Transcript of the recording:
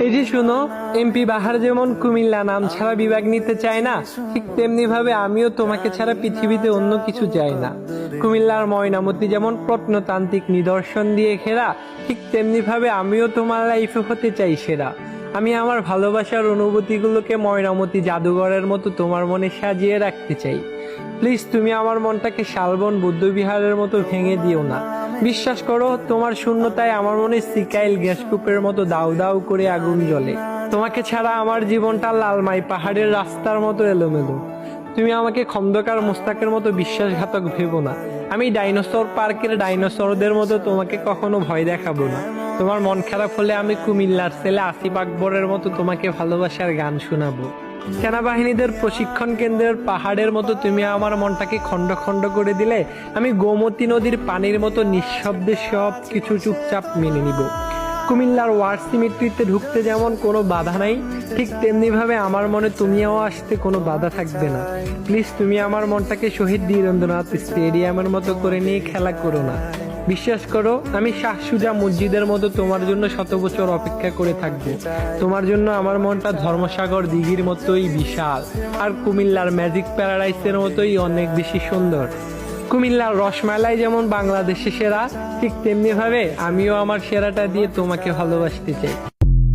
এই যে শুনো, এমপি বাহার যেমন কুমিল্লা নাম ছাড়া বিভাগ নিতে চায় না, ঠিক তেমনি ভাবে আমিও তোমাকে ছাড়া পৃথিবীতে অন্য কিছু চাই না। কুমিল্লার ময়নামতি যেমন প্রত্নতান্ত্রিক নিদর্শন দিয়ে ঘেরা, ঠিক তেমনি ভাবে আমিও তোমার লাইফে হতে চাই সেরা। আমি আমার ভালোবাসার অনুভূতিগুলোকে ময়নামতি জাদুঘরের মতো তোমার মনে সাজিয়ে রাখতে চাই। প্লিজ তুমি আমার মনটাকে শালবন বৌদ্ধবিহারের মতো ভেঙে দিও না। বিশ্বাস করো, তোমার শূন্যতায় আমার মনে সিকাইল গ্যাসকূপের মতো দাউ দাউ করে আগুন জ্বলে। তোমাকে ছাড়া আমার জীবনটা লালমাই পাহাড়ের রাস্তার মতো এলোমেলো। তুমি আমাকে খন্দকার মোস্তাকের মতো বিশ্বাসঘাতক ভেবো না। আমি ডাইনোসর পার্কের ডাইনোসরদের মতো তোমাকে কখনো ভয় দেখাবো না। তোমার মন খারাপ হলে আমি কুমিল্লার ছেলে আসিফ আকবরের মতো তোমাকে ভালোবাসার গান শোনাবো। সেনাবাহিনীদের প্রশিক্ষণ কেন্দ্রের পাহাড়ের মতো তুমি আমার মনটাকে খণ্ড খণ্ড করে দিলে আমি গোমতী নদীর পানির মতো নিঃশব্দে সব কিছু চুপচাপ মেনে নিব। কুমিল্লার ওয়ার সিমেট্রিতে ঢুকতে যেমন কোনো বাধা নাই, ঠিক তেমনি ভাবে আমার মনে তুমিও আসতে কোনো বাধা থাকবে না। প্লিজ তুমি আমার মনটাকে শহীদ বীরেন্দ্রনাথ স্টেডিয়ামের মতো করে নিয়ে খেলা করো না। বিশ্বাস করো, আমি শাহ সুজা মসজিদের মতো তোমার জন্য 100 বছর অপেক্ষা করে থাকবো। তোমার জন্য আমার মনটা ধর্মসাগর দিঘির মতোই বিশাল, আর কুমিল্লার ম্যাজিক প্যারাডাইসের মতোই অনেক বেশি সুন্দর। কুমিল্লার রসমালাই যেমন বাংলাদেশে সেরা, ঠিক তেমনি ভাবে আমিও আমার সেরাটা দিয়ে তোমাকে ভালোবাসতে চাই।